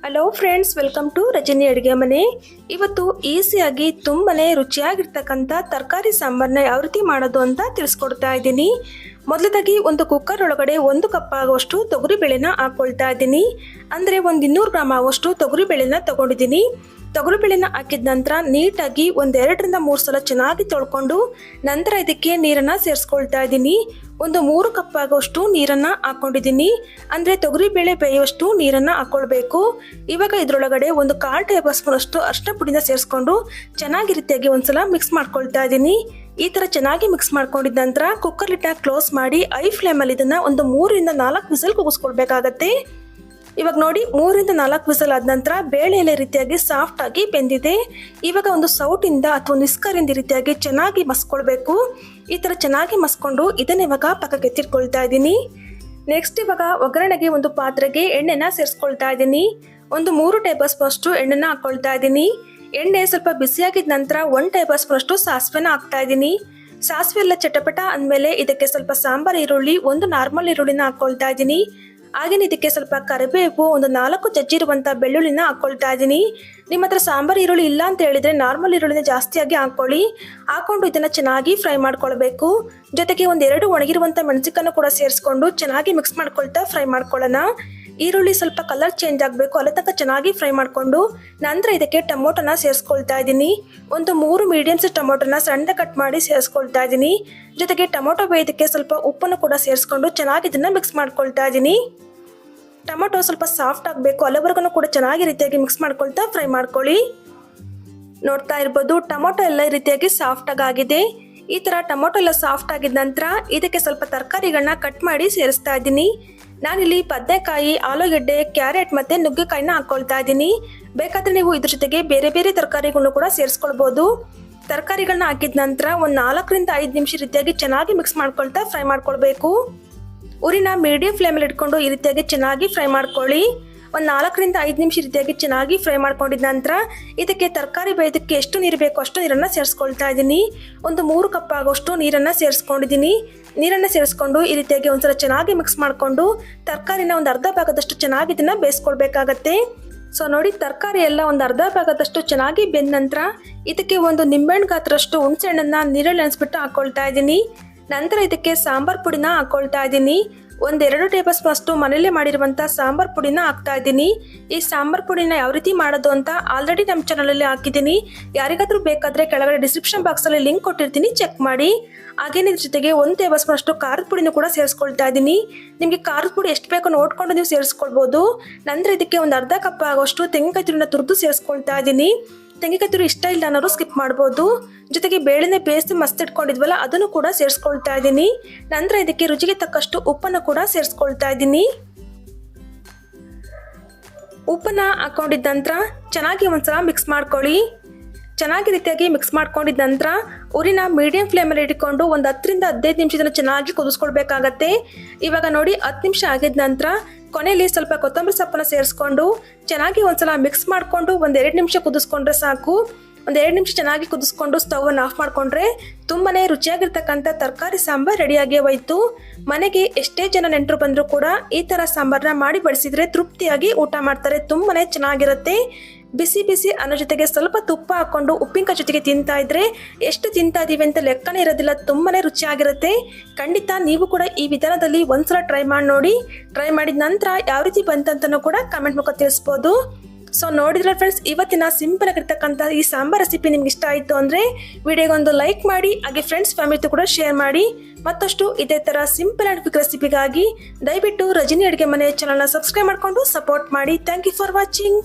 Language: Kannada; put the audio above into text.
Hello friends, welcome to Rajani ಅಡುಗೆ ಮನೆ. ಇವತ್ತು ಈಸಿಯಾಗಿ ತುಂಬಾನೇ ರುಚಿಯಾಗಿರ್ತಕ್ಕಂಥ ತರಕಾರಿ ಸಾಂಬಾರನ್ನ ಯಾವ ರೀತಿ ಮಾಡೋದು ಅಂತ ತಿಳಿಸ್ಕೊಡ್ತಾ ಇದ್ದೀನಿ. ಮೊದಲದಾಗಿ ಒಂದು ಕುಕ್ಕರ್ ಒಳಗಡೆ 1 ಕಪ್ ಆಗುವಷ್ಟು ತೊಗರಿಬೇಳೆನ ಹಾಕೊಳ್ತಾ ಇದ್ದೀನಿ. ಅಂದರೆ ಒಂದು 200 ಗ್ರಾಮ್ ಆಗುವಷ್ಟು ತೊಗರಿಬೇಳೆನ ತಗೊಂಡಿದ್ದೀನಿ. ತೊಗರಿಬೇಳೆನ ಹಾಕಿದ ನಂತರ ನೀಟಾಗಿ 1-2 ರಿಂದ 3 ಸಲ ಚೆನ್ನಾಗಿ ತೊಳ್ಕೊಂಡು ನಂತರ ಇದಕ್ಕೆ ನೀರನ್ನು ಸೇರಿಸ್ಕೊಳ್ತಾ ಇದ್ದೀನಿ. ಒಂದು 3 ಕಪ್ ಆಗುವಷ್ಟು ನೀರನ್ನು ಹಾಕೊಂಡಿದ್ದೀನಿ. ಅಂದರೆ ತೊಗರಿಬೇಳೆ ಬೇಯುವಷ್ಟು ನೀರನ್ನು ಹಾಕೊಳ್ಬೇಕು. ಇವಾಗ ಇದರೊಳಗಡೆ ಒಂದು 1/4 ಟೇಬಲ್ ಸ್ಪೂನ್ ಅಷ್ಟು ಅರಿಶಿನ ಪುಡಿನ ಸೇರಿಸ್ಕೊಂಡು ಚೆನ್ನಾಗಿ ರೀತಿಯಾಗಿ ಒಂದ್ಸಲ ಮಿಕ್ಸ್ ಮಾಡ್ಕೊಳ್ತಾ ಇದ್ದೀನಿ. ಈ ಥರ ಚೆನ್ನಾಗಿ ಮಿಕ್ಸ್ ಮಾಡ್ಕೊಂಡಿದ್ದ ನಂತರ ಕುಕ್ಕರ್ ಲಿಡ್ನ ಕ್ಲೋಸ್ ಮಾಡಿ ಐ ಫ್ಲೇಮಲ್ಲಿ ಇದನ್ನು ಒಂದು 3 ರಿಂದ 4 ವಿಸಲ್ ಕೂಗಿಸ್ಕೊಳ್ಬೇಕಾಗತ್ತೆ. ಇವಾಗ ನೋಡಿ 3 ರಿಂದ 4 ವಿಸಲ್ ಆದ ನಂತರ ಬೇಳೆ ಎಲ್ಲ ರೀತಿಯಾಗಿ ಸಾಫ್ಟ್ ಆಗಿ ಬೆಂದಿದೆ. ಇವಾಗ ಒಂದು ಸೌಟಿಂದ ಅಥವಾ ಒಂದು ವಿಸ್ಕರಿಂದ ರೀತಿಯಾಗಿ ಚೆನ್ನಾಗಿ ಮಸ್ಕೊಳ್ಬೇಕು. ಈ ಥರ ಚೆನ್ನಾಗಿ ಮಸ್ಕೊಂಡು ಇದನ್ನ ಇವಾಗ ಪಕ್ಕಕ್ಕೆ ಎತ್ತಿಟ್ಕೊಳ್ತಾ ಇದ್ದೀನಿ. ನೆಕ್ಸ್ಟ್ ಇವಾಗ ಒಗ್ಗರಣೆಗೆ ಒಂದು ಪಾತ್ರೆಗೆ ಎಣ್ಣೆನ ಸೇರಿಸ್ಕೊಳ್ತಾ ಇದ್ದೀನಿ. ಒಂದು 3 ಟೇಬಲ್ ಸ್ಪೂನ್ ಅಷ್ಟು ಎಣ್ಣೆನ ಹಾಕೊಳ್ತಾ ಇದ್ದೀನಿ. ಎಣ್ಣೆ ಸ್ವಲ್ಪ ಬಿಸಿಯಾಗಿದ ನಂತರ 1 ಟೇಬಲ್ ಸ್ಪೂನ್ ಅಷ್ಟು ಸಾಸಿವೆನ ಹಾಕ್ತಾ ಇದ್ದೀನಿ. ಸಾಸಿವೆ ಎಲ್ಲ ಚಟಪಟ ಅಂದಮೇಲೆ ಇದಕ್ಕೆ ಸ್ವಲ್ಪ ಸಾಂಬಾರ್ ಈರುಳ್ಳಿ, ಒಂದು ನಾರ್ಮಲ್ ಈರುಳ್ಳಿನ ಹಾಕೊಳ್ತಾ ಇದ್ದೀನಿ. ಹಾಗೇನೆ ಇದಕ್ಕೆ ಸ್ವಲ್ಪ ಕರಿಬೇವು, ಒಂದು 4 ಜಜ್ಜಿರುವಂಥ ಬೆಳ್ಳುಳ್ಳಿನ ಹಾಕೊಳ್ತಾ ಇದ್ದೀನಿ. ನಿಮ್ಮ ಹತ್ರ ಸಾಂಬಾರ್ ಈರುಳ್ಳಿ ಇಲ್ಲ ಅಂತ ಹೇಳಿದ್ರೆ ನಾರ್ಮಲ್ ಈರುಳ್ಳಿನ ಜಾಸ್ತಿಯಾಗಿ ಹಾಕೊಳ್ಳಿ. ಹಾಕೊಂಡು ಇದನ್ನು ಚೆನ್ನಾಗಿ ಫ್ರೈ ಮಾಡ್ಕೊಳ್ಬೇಕು. ಜೊತೆಗೆ 1-2 ಒಣಗಿರುವಂಥ ಮೆಣಸಿನಕಾಯನ್ನು ಕೂಡ ಸೇರಿಸ್ಕೊಂಡು ಚೆನ್ನಾಗಿ ಮಿಕ್ಸ್ ಮಾಡ್ಕೊಳ್ತಾ ಫ್ರೈ ಮಾಡ್ಕೊಳ್ಳೋಣ. ಈರುಳ್ಳಿ ಸ್ವಲ್ಪ ಕಲರ್ ಚೇಂಜ್ ಆಗಬೇಕು, ಅಲ್ಲಿ ತನಕ ಚೆನ್ನಾಗಿ ಫ್ರೈ ಮಾಡಿಕೊಂಡು ನಂತರ ಇದಕ್ಕೆ ಟೊಮೊಟೊನ ಸೇರಿಸ್ಕೊಳ್ತಾ ಇದ್ದೀನಿ. ಒಂದು 3 ಮೀಡಿಯಮ್ ಸೈಜ್ ಟೊಮೊಟೊನ ಸಣ್ಣ ಕಟ್ ಮಾಡಿ ಸೇರಿಸ್ಕೊಳ್ತಾ ಇದ್ದೀನಿ. ಜೊತೆಗೆ ಟೊಮೊಟೊ ಬೇಯೋದಕ್ಕೆ ಸ್ವಲ್ಪ ಉಪ್ಪನ್ನು ಕೂಡ ಸೇರಿಸ್ಕೊಂಡು ಚೆನ್ನಾಗಿ ಇದನ್ನು ಮಿಕ್ಸ್ ಮಾಡ್ಕೊಳ್ತಾ ಇದ್ದೀನಿ. ಟೊಮೊಟೊ ಸ್ವಲ್ಪ ಸಾಫ್ಟ್ ಆಗಬೇಕು, ಅಲ್ಲಿವರೆಗೂ ಕೂಡ ಚೆನ್ನಾಗಿ ರೀತಿಯಾಗಿ ಮಿಕ್ಸ್ ಮಾಡ್ಕೊಳ್ತಾ ಫ್ರೈ ಮಾಡ್ಕೊಳ್ಳಿ. ನೋಡ್ತಾ ಇರ್ಬೋದು ಟೊಮೊಟೊ ಎಲ್ಲ ಈ ರೀತಿಯಾಗಿ ಸಾಫ್ಟ್ ಆಗಿದೆ. ಈ ಥರ ಟೊಮೊಟೊ ಎಲ್ಲ ಸಾಫ್ಟ್ ಆಗಿದ ನಂತರ ಇದಕ್ಕೆ ಸ್ವಲ್ಪ ತರಕಾರಿಗಳನ್ನ ಕಟ್ ಮಾಡಿ ಸೇರಿಸ್ತಾ ಇದ್ದೀನಿ. ನಾನಿಲ್ಲಿ ಬದನೆಕಾಯಿ, ಆಲೂಗೆಡ್ಡೆ, ಕ್ಯಾರೆಟ್ ಮತ್ತು ನುಗ್ಗೆಕಾಯಿನ ಹಾಕ್ಕೊಳ್ತಾ ಇದ್ದೀನಿ. ಬೇಕಾದರೆ ನೀವು ಇದ್ರ ಜೊತೆಗೆ ಬೇರೆ ಬೇರೆ ತರಕಾರಿಗಳನ್ನು ಕೂಡ ಸೇರಿಸ್ಕೊಳ್ಬೋದು. ತರಕಾರಿಗಳನ್ನ ಹಾಕಿದ ನಂತರ ಒಂದು 4 ರಿಂದ 5 ನಿಮಿಷ ರೀತಿಯಾಗಿ ಚೆನ್ನಾಗಿ ಮಿಕ್ಸ್ ಮಾಡ್ಕೊಳ್ತಾ ಫ್ರೈ ಮಾಡ್ಕೊಳ್ಬೇಕು. ಉರಿನ ಮೀಡಿಯಂ ಫ್ಲೇಮಲ್ಲಿ ಇಟ್ಕೊಂಡು ಈ ರೀತಿಯಾಗಿ ಚೆನ್ನಾಗಿ ಫ್ರೈ ಮಾಡ್ಕೊಳ್ಳಿ. ಒಂದು 4 ರಿಂದ 5 ನಿಮಿಷ ರೀತಿಯಾಗಿ ಚೆನ್ನಾಗಿ ಫ್ರೈ ಮಾಡ್ಕೊಂಡಿದ ನಂತರ ಇದಕ್ಕೆ ತರಕಾರಿ ಬೇಯೋದಕ್ಕೆ ಎಷ್ಟು ನೀರು ಬೇಕೋ ಅಷ್ಟು ನೀರನ್ನು ಸೇರಿಸ್ಕೊಳ್ತಾ ಇದ್ದೀನಿ. ಒಂದು 3 ಕಪ್ ಆಗೋಷ್ಟು ನೀರನ್ನು ಸೇರಿಸ್ಕೊಂಡಿದ್ದೀನಿ. ನೀರನ್ನು ಸೇರಿಸ್ಕೊಂಡು ಈ ರೀತಿಯಾಗಿ ಒಂದ್ಸಲ ಚೆನ್ನಾಗಿ ಮಿಕ್ಸ್ ಮಾಡಿಕೊಂಡು ತರಕಾರಿನ ಒಂದು ಅರ್ಧ ಭಾಗದಷ್ಟು ಚೆನ್ನಾಗಿ ಇದನ್ನು ಬೇಯಿಸ್ಕೊಳ್ಬೇಕಾಗತ್ತೆ. ಸೊ ನೋಡಿ ತರಕಾರಿ ಎಲ್ಲ ಒಂದು ಅರ್ಧ ಭಾಗದಷ್ಟು ಚೆನ್ನಾಗಿ ಬೆಂದ ನಂತರ ಇದಕ್ಕೆ ಒಂದು ನಿಂಬೆಹಣ್ಣು ಗಾತ್ರಷ್ಟು ಹುಣಸೆ ಹಣ್ಣನ್ನು ನೀರಲ್ಲಿ ನೆನೆಸ್ಬಿಟ್ಟು ಹಾಕ್ಕೊಳ್ತಾ ಇದ್ದೀನಿ. ನಂತರ ಇದಕ್ಕೆ ಸಾಂಬಾರ್ ಪುಡಿನ ಹಾಕ್ಕೊಳ್ತಾ ಇದ್ದೀನಿ. 1-2 ಟೇಬಲ್ ಸ್ಪೂನ್ ಅಷ್ಟು ಮನೇಲೆ ಮಾಡಿರುವಂಥ ಸಾಂಬಾರ್ ಪುಡಿನ ಹಾಕ್ತಾ ಇದ್ದೀನಿ. ಈ ಸಾಂಬಾರ್ ಪುಡಿನ ಯಾವ ರೀತಿ ಮಾಡೋದು ಅಂತ ಆಲ್ರೆಡಿ ನಮ್ಮ ಚಾನಲಲ್ಲಿ ಹಾಕಿದ್ದೀನಿ. ಯಾರಿಗಾದ್ರೂ ಬೇಕಾದರೆ ಕೆಳಗಡೆ ಡಿಸ್ಕ್ರಿಪ್ಷನ್ ಬಾಕ್ಸಲ್ಲಿ ಲಿಂಕ್ ಕೊಟ್ಟಿರ್ತೀನಿ, ಚೆಕ್ ಮಾಡಿ. ಹಾಗೇನೆ ಇದ್ರ ಜೊತೆಗೆ 1 ಟೇಬಲ್ ಸ್ಪೂನ್ ಅಷ್ಟು ಖಾರದ ಪುಡಿನೂ ಕೂಡ ಸೇರಿಸ್ಕೊಳ್ತಾ ಇದ್ದೀನಿ. ನಿಮಗೆ ಖಾರದ ಪುಡಿ ಎಷ್ಟು ಬೇಕೋ ನೋಡ್ಕೊಂಡು ನೀವು ಸೇರಿಸ್ಕೊಳ್ಬೋದು. ನಂತರ ಇದಕ್ಕೆ ಒಂದು ಅರ್ಧ ಕಪ್ ಆಗೋಷ್ಟು ತೆಂಗಿನಕಾಯಿ ತುರಿನ ತುರಿದು ಸೇರಿಸ್ಕೊಳ್ತಾ ಇದ್ದೀನಿ. ತೆಂಗಿನಕಾಯಿ ತುರಿ ಇಷ್ಟ ಇಲ್ಲ ಅನ್ನೋರು ಸ್ಕಿಪ್ ಮಾಡ್ಬೋದು. ಜೊತೆಗೆ ಬೇಳೆನೆ ಬೇಯಿಸಿ ಮಸ್ತ್ ಇಟ್ಕೊಂಡಿದ್ವಲ್ಲ ಅದನ್ನು ಕೂಡ ಸೇರಿಸ್ಕೊಳ್ತಾ ಇದ್ದೀನಿ. ನಂತರ ಇದಕ್ಕೆ ರುಚಿಗೆ ತಕ್ಕಷ್ಟು ಉಪ್ಪನ್ನು ಕೂಡ ಸೇರಿಸ್ಕೊಳ್ತಾ ಇದ್ದೀನಿ. ಉಪ್ಪನ್ನ ಹಾಕೊಂಡಿದ್ದ ನಂತರ ಚೆನ್ನಾಗಿ ಒಂದ್ಸಲ ಮಿಕ್ಸ್ ಮಾಡ್ಕೊಳ್ಳಿ. ಚೆನ್ನಾಗಿ ರೀತಿಯಾಗಿ ಮಿಕ್ಸ್ ಮಾಡ್ಕೊಂಡಿದ್ದ ನಂತರ ಉರಿನ ಮೀಡಿಯಂ ಫ್ಲೇಮಲ್ಲಿ ಇಟ್ಕೊಂಡು ಒಂದು 10 ರಿಂದ 15 ನಿಮಿಷ ಚೆನ್ನಾಗಿ ಕುದಿಸ್ಕೊಳ್ಬೇಕಾಗತ್ತೆ. ಇವಾಗ ನೋಡಿ 10 ನಿಮಿಷ ಆಗಿದ ನಂತರ ಕೊನೆಯಲ್ಲಿ ಸ್ವಲ್ಪ ಕೊತ್ತಂಬರಿ ಸೊಪ್ಪನ್ನು ಸೇರಿಸ್ಕೊಂಡು ಚೆನ್ನಾಗಿ ಒಂದ್ಸಲ ಮಿಕ್ಸ್ ಮಾಡಿಕೊಂಡು 1-2 ನಿಮಿಷ ಕುದಿಸ್ಕೊಂಡ್ರೆ ಸಾಕು. 1-2 ನಿಮಿಷ ಚೆನ್ನಾಗಿ ಕುದಿಸ್ಕೊಂಡು ಸ್ಟವನ್ನು ಆಫ್ ಮಾಡಿಕೊಂಡ್ರೆ ತುಂಬಾನೇ ರುಚಿಯಾಗಿರ್ತಕ್ಕಂಥ ತರಕಾರಿ ಸಾಂಬಾರ್ ರೆಡಿಯಾಗಿ ಹೋಯ್ತು. ಮನೆಗೆ ಎಷ್ಟೇ ಜನ ನೆಂಟರು ಬಂದರೂ ಕೂಡ ಈ ಥರ ಸಾಂಬಾರನ್ನ ಮಾಡಿ ಬಡಿಸಿದ್ರೆ ತೃಪ್ತಿಯಾಗಿ ಊಟ ಮಾಡ್ತಾರೆ. ತುಂಬಾನೇ ಚೆನ್ನಾಗಿರುತ್ತೆ. ಬಿಸಿ ಬಿಸಿ ಅನ್ನೋ ಜೊತೆಗೆ ಸ್ವಲ್ಪ ತುಪ್ಪ ಹಾಕೊಂಡು ಉಪ್ಪಿನಕಾಯಿ ಜೊತೆಗೆ ತಿಂತಾ ಇದ್ರೆ ಎಷ್ಟು ತಿಂತಾ ಇದೀವಿ ಅಂತ ಲೆಕ್ಕನೇ ಇರೋದಿಲ್ಲ. ತುಂಬಾನೇ ರುಚಿಯಾಗಿರುತ್ತೆ. ಖಂಡಿತ ನೀವು ಕೂಡ ಈ ವಿಧಾನದಲ್ಲಿ ಒಂದ್ಸಲ ಟ್ರೈ ಮಾಡಿ ನೋಡಿ. ಟ್ರೈ ಮಾಡಿದ ನಂತರ ಯಾವ ರೀತಿ ಬಂತಂತನೂ ಕೂಡ ಕಮೆಂಟ್ ಮೂಲಕ ತಿಳಿಸ್ಬೋದು. ಸೊ ನೋಡಿದ್ರೆ ಫ್ರೆಂಡ್ಸ್, ಇವತ್ತಿನ ಸಿಂಪಲ್ ಆಗಿರ್ತಕ್ಕಂಥ ಈ ಸಾಂಬಾರ್ ರೆಸಿಪಿ ನಿಮ್ಗೆ ಇಷ್ಟ ಆಯಿತು ಅಂದರೆ ವಿಡಿಯೋಗೊಂದು ಲೈಕ್ ಮಾಡಿ, ಹಾಗೆ ಫ್ರೆಂಡ್ಸ್ ಫ್ಯಾಮಿಲಿ ಕೂಡ ಶೇರ್ ಮಾಡಿ. ಮತ್ತಷ್ಟು ಇದೇ ಥರ ಸಿಂಪಲ್ ಆ್ಯಂಡ್ ಕ್ವಿಕ್ ರೆಸಿಪಿಗಾಗಿ ದಯವಿಟ್ಟು ರಜನಿ ಅಡುಗೆ ಮನೆ ಚಾನಲ್ನ ಸಬ್ಸ್ಕ್ರೈಬ್ ಮಾಡಿಕೊಂಡು ಸಪೋರ್ಟ್ ಮಾಡಿ. Thank you for watching.